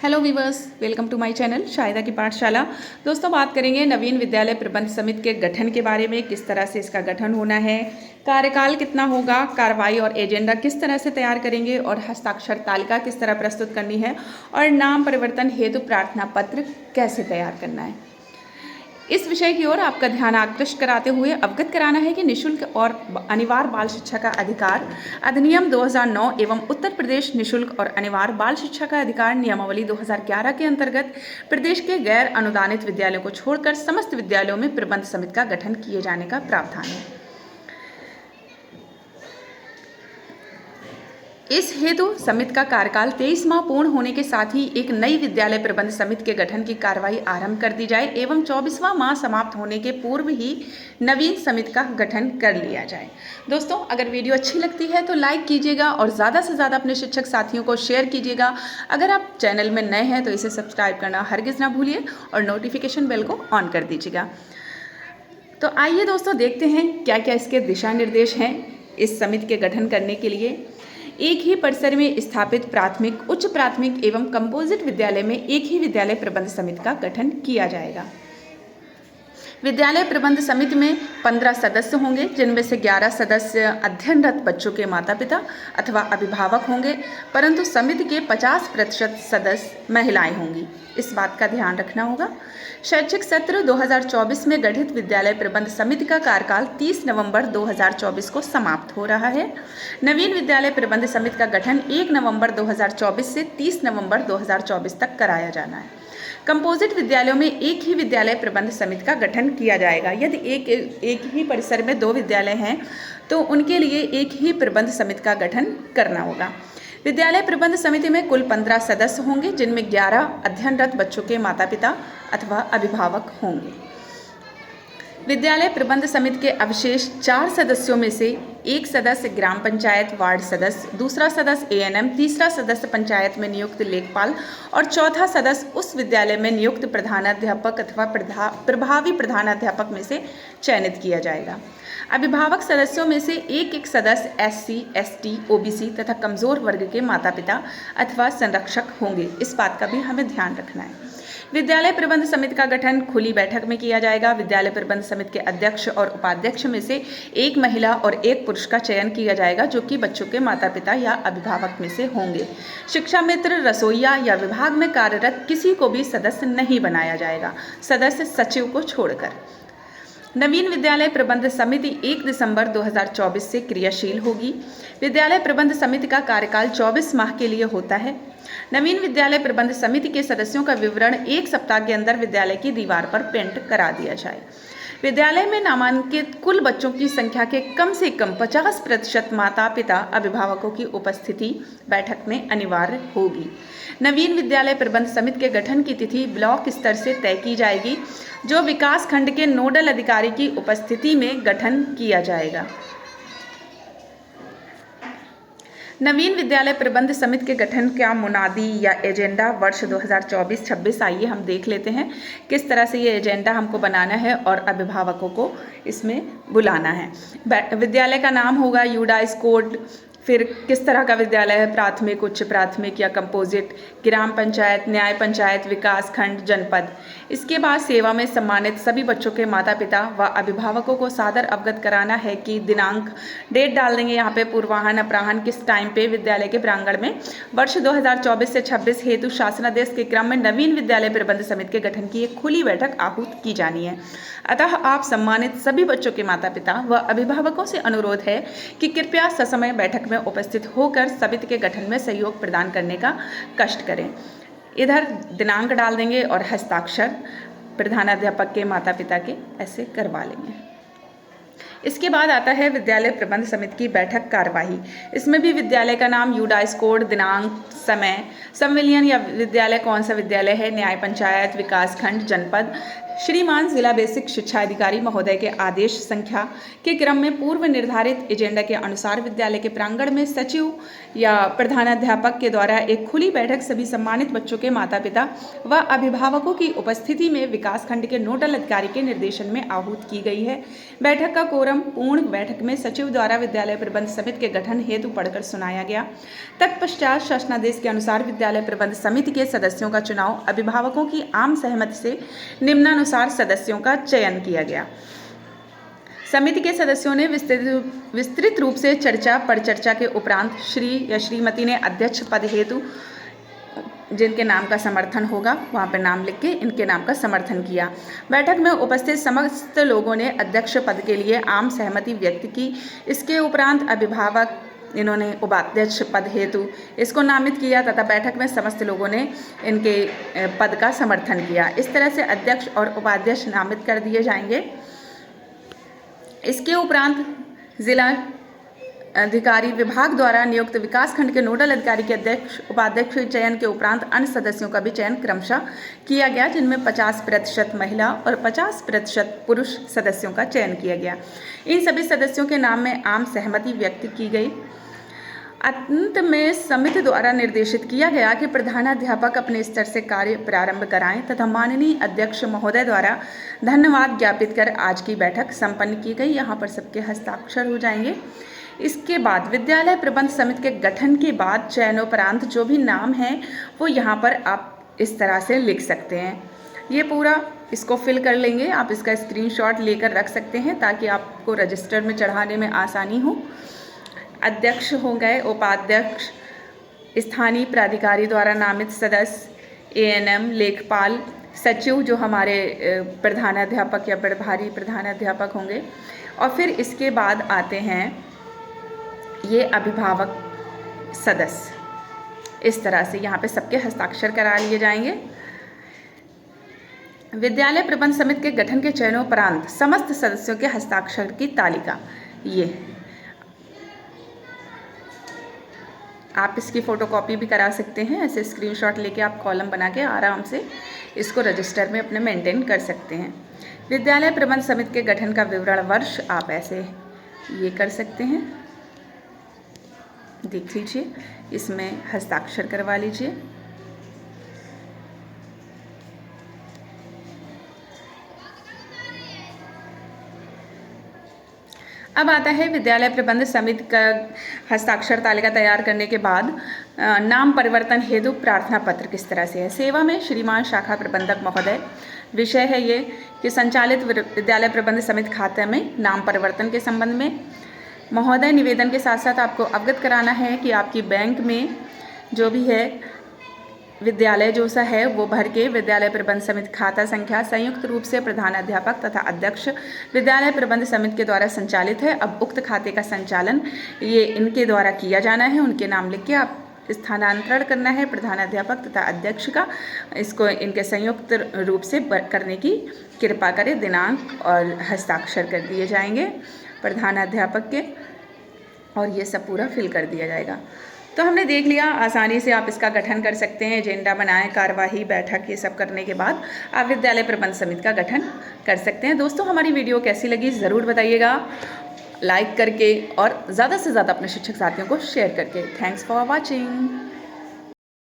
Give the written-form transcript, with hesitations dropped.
Hello viewers, welcome to my channel Shahida की पाठशाला। दोस्तों, बात करेंगे नवीन विद्यालय प्रबंध समिति के गठन के बारे में। किस तरह से इसका गठन होना है, कार्यकाल कितना होगा, कार्रवाई और एजेंडा किस तरह से तैयार करेंगे और हस्ताक्षर तालिका किस तरह प्रस्तुत करनी है और नाम परिवर्तन हेतु प्रार्थना पत्र कैसे तैयार करना है। इस विषय की ओर आपका ध्यान आकृष्ट कराते हुए अवगत कराना है कि निःशुल्क और अनिवार्य बाल शिक्षा का अधिकार अधिनियम 2009 एवं उत्तर प्रदेश निःशुल्क और अनिवार्य बाल शिक्षा का अधिकार नियमावली 2011 के अंतर्गत प्रदेश के गैर अनुदानित विद्यालयों को छोड़कर समस्त विद्यालयों में प्रबंध समिति का गठन किए जाने का प्रावधान है। इस हेतु समिति का कार्यकाल 23 माह पूर्ण होने के साथ ही एक नई विद्यालय प्रबंध समिति के गठन की कार्रवाई आरंभ कर दी जाए एवं 24वां माह समाप्त होने के पूर्व ही नवीन समिति का गठन कर लिया जाए। दोस्तों, अगर वीडियो अच्छी लगती है तो लाइक कीजिएगा और ज़्यादा से ज़्यादा अपने शिक्षक साथियों को शेयर कीजिएगा। अगर आप चैनल में नए हैं तो इसे सब्सक्राइब करना हरगिज़ ना भूलिए और नोटिफिकेशन बेल को ऑन कर दीजिएगा। तो आइए दोस्तों, देखते हैं क्या क्या इसके दिशा निर्देश हैं इस समिति के गठन करने के लिए। एक ही परिसर में स्थापित प्राथमिक, उच्च प्राथमिक एवं कंपोजिट विद्यालय में एक ही विद्यालय प्रबंध समिति का गठन किया जाएगा। विद्यालय प्रबंध समिति में 15 सदस्य होंगे, जिनमें से 11 सदस्य अध्ययनरत बच्चों के माता पिता अथवा अभिभावक होंगे, परंतु समिति के 50% सदस्य महिलाएं होंगी। इस बात का ध्यान रखना होगा। शैक्षिक सत्र 2024 में गठित विद्यालय प्रबंध समिति का कार्यकाल 30 नवंबर 2024 को समाप्त हो रहा है। नवीन विद्यालय प्रबंध समिति का गठन 1 नवंबर 2024 से 30 नवंबर 2024 तक कराया जाना है। कंपोजिट विद्यालयों में एक ही विद्यालय प्रबंध समिति का गठन किया जाएगा। यदि एक ही परिसर में 2 विद्यालय हैं तो उनके लिए एक ही प्रबंध समिति का गठन करना होगा। विद्यालय प्रबंध समिति में कुल 15 सदस्य होंगे, जिनमें 11 अध्ययनरत बच्चों के माता पिता अथवा अभिभावक होंगे। विद्यालय प्रबंध समिति के अवशेष 4 सदस्यों में से एक सदस्य ग्राम पंचायत वार्ड सदस्य, दूसरा सदस्य एएनएम, तीसरा सदस्य पंचायत में नियुक्त लेखपाल और चौथा सदस्य उस विद्यालय में नियुक्त प्रधानाध्यापक अथवा प्रभावी प्रधानाध्यापक में से चयनित किया जाएगा। अभिभावक सदस्यों में से एक सदस्य एससी, एसटी, ओबीसी तथा कमजोर वर्ग के माता पिता अथवा संरक्षक होंगे। इस बात का भी हमें ध्यान रखना है। विद्यालय प्रबंध समिति का गठन खुली बैठक में किया जाएगा। विद्यालय प्रबंध समिति के अध्यक्ष और उपाध्यक्ष में से एक महिला और एक पुरुष का चयन किया जाएगा, जो कि बच्चों के माता पिता या अभिभावक में से होंगे। शिक्षा मित्र, रसोइया या विभाग में कार्यरत किसी को भी सदस्य नहीं बनाया जाएगा, सदस्य सचिव को छोड़कर। नवीन विद्यालय प्रबंध समिति 1 दिसंबर 2024 से क्रियाशील होगी। विद्यालय प्रबंध समिति का कार्यकाल 24 माह के लिए होता है। नवीन विद्यालय प्रबंध समिति के सदस्यों का विवरण 1 सप्ताह के अंदर विद्यालय की दीवार पर पेंट करा दिया जाए। विद्यालय में नामांकित कुल बच्चों की संख्या के कम से कम 50% माता पिता अभिभावकों की उपस्थिति बैठक में अनिवार्य होगी। नवीन विद्यालय प्रबंध समिति के गठन की तिथि ब्लॉक स्तर से तय की जाएगी, जो विकास खंड के नोडल अधिकारी की उपस्थिति में गठन किया जाएगा। नवीन विद्यालय प्रबंध समिति के गठन का मुनादी या एजेंडा वर्ष 2024-26 आइए हम देख लेते हैं किस तरह से ये एजेंडा हमको बनाना है और अभिभावकों को इसमें बुलाना है। विद्यालय का नाम होगा यूडाइस कोड, फिर किस तरह का विद्यालय है, प्राथमिक, उच्च प्राथमिक या कंपोजिट, ग्राम पंचायत, न्याय पंचायत, विकास खंड, जनपद। इसके बाद सेवा में सम्मानित सभी बच्चों के माता पिता व अभिभावकों को सादर अवगत कराना है कि दिनांक, डेट डाल देंगे यहाँ पे, पूर्वाह्न अपराह्न किस टाइम पे विद्यालय के प्रांगण में वर्ष 2024 से 26 हेतु शासनादेश के क्रम में नवीन विद्यालय प्रबंध समिति के गठन की एक खुली बैठक आहूत की जानी है। अतः आप सम्मानित सभी बच्चों के माता पिता व अभिभावकों से अनुरोध है कि कृपया ससमय बैठक में उपस्थित होकर समिति के गठन में सहयोग प्रदान करने का कष्ट करें। इधर दिनांक डाल देंगे और हस्ताक्षर प्रधानाध्यापक के माता पिता के ऐसे करवा लेंगे। इसके बाद आता है विद्यालय प्रबंध समिति की बैठक कार्यवाही। इसमें भी विद्यालय का नाम, यूडाइस कोड, दिनांक, समय, संविलियन या विद्यालय कौन सा विद्यालय है, न्याय पंचायत, विकास खंड, जनपद, श्रीमान जिला बेसिक शिक्षा अधिकारी महोदय के आदेश संख्या के क्रम में पूर्व निर्धारित एजेंडा के अनुसार विद्यालय के प्रांगण में सचिव या प्रधानाध्यापक के द्वारा एक खुली बैठक सभी सम्मानित बच्चों के माता पिता व अभिभावकों की उपस्थिति में विकासखंड के नोडल अधिकारी के निर्देशन में आहूत की गई है। बैठक का कोरम पूर्ण बैठक में सचिव द्वारा विद्यालय प्रबंध समिति के गठन हेतु पढ़कर सुनाया गया। तत्पश्चात शासनादेश के अनुसार विद्यालय प्रबंध समिति के सदस्यों का चुनाव अभिभावकों की आम सहमति से निम्नानुसार सदस्यों का चयन किया गया। समिति के सदस्यों ने विस्तृत रूप से परिचर्चा के उपरांत श्री या श्रीमती ने अध्यक्ष पद हेतु जिनके नाम का समर्थन होगा वहाँ पर नाम लिख के इनके नाम का समर्थन किया। बैठक में उपस्थित समस्त लोगों ने अध्यक्ष पद के लिए आम सहमति व्यक्त की। इसके उपरांत अभिभावक इन्होंने उपाध्यक्ष पद हेतु इसको नामित किया तथा बैठक में समस्त लोगों ने इनके पद का समर्थन किया। इस तरह से अध्यक्ष और उपाध्यक्ष नामित कर दिए जाएंगे। इसके उपरांत जिला अधिकारी विभाग द्वारा नियुक्त विकासखंड के नोडल अधिकारी के अध्यक्ष उपाध्यक्ष चयन के उपरांत अन्य सदस्यों का भी चयन क्रमशः किया गया, जिनमें 50% महिला और 50% पुरुष सदस्यों का चयन किया गया। इन सभी सदस्यों के नाम में आम सहमति व्यक्त की गई। अंत में समिति द्वारा निर्देशित किया गया कि प्रधानाध्यापक अपने स्तर से कार्य प्रारंभ कराएं तथा माननीय अध्यक्ष महोदय द्वारा धन्यवाद ज्ञापित कर आज की बैठक संपन्न की गई। यहाँ पर सबके हस्ताक्षर हो जाएंगे। इसके बाद विद्यालय प्रबंध समिति के गठन के बाद चयनोपरांत जो भी नाम है वो यहाँ पर आप इस तरह से लिख सकते हैं। ये पूरा इसको फिल कर लेंगे। आप इसका स्क्रीनशॉट लेकर रख सकते हैं ताकि आपको रजिस्टर में चढ़ाने में आसानी हो। अध्यक्ष हो गए, उपाध्यक्ष, स्थानीय प्राधिकारी द्वारा नामित सदस्य, एएनएम, लेखपाल, सचिव जो हमारे प्रधानाध्यापक या प्रभारी प्रधानाध्यापक होंगे, और फिर इसके बाद आते हैं ये अभिभावक सदस्य। इस तरह से यहाँ पे सबके हस्ताक्षर करा लिए जाएंगे। विद्यालय प्रबंध समिति के गठन के चयनोपरांत समस्त सदस्यों के हस्ताक्षर की तालिका ये आप इसकी फ़ोटोकॉपी भी करा सकते हैं। ऐसे स्क्रीनशॉट लेके आप कॉलम बना के आराम से इसको रजिस्टर में अपने मेंटेन कर सकते हैं। विद्यालय प्रबंध समिति के गठन का विवरण वर्ष आप ऐसे ये कर सकते हैं, देख लीजिए, इसमें हस्ताक्षर करवा लीजिए। अब आता है विद्यालय प्रबंध समिति का हस्ताक्षर तालिका तैयार करने के बाद नाम परिवर्तन हेतु प्रार्थना पत्र किस तरह से है। सेवा में श्रीमान शाखा प्रबंधक महोदय, विषय है ये कि संचालित विद्यालय प्रबंध समिति खाते में नाम परिवर्तन के संबंध में महोदय निवेदन के साथ साथ आपको अवगत कराना है कि आपकी बैंक में जो भी है विद्यालय जो सा है वो भर के विद्यालय प्रबंध समिति खाता संख्या संयुक्त रूप से प्रधानाध्यापक तथा अध्यक्ष विद्यालय प्रबंध समिति के द्वारा संचालित है। अब उक्त खाते का संचालन ये इनके द्वारा किया जाना है। उनके नाम लिख के आप स्थानांतरण करना है प्रधानाध्यापक तथा अध्यक्ष का। इसको इनके संयुक्त रूप से करने की कृपा करें। दिनांक और हस्ताक्षर कर दिए जाएंगे प्रधानाध्यापक के, और ये सब पूरा फिल कर दिया जाएगा। तो हमने देख लिया, आसानी से आप इसका गठन कर सकते हैं। एजेंडा बनाएं, कार्यवाही, बैठक, ये सब करने के बाद आप विद्यालय प्रबंध समिति का गठन कर सकते हैं। दोस्तों, हमारी वीडियो कैसी लगी ज़रूर बताइएगा, लाइक करके और ज़्यादा से ज़्यादा अपने शिक्षक साथियों को शेयर करके। Thanks for watching.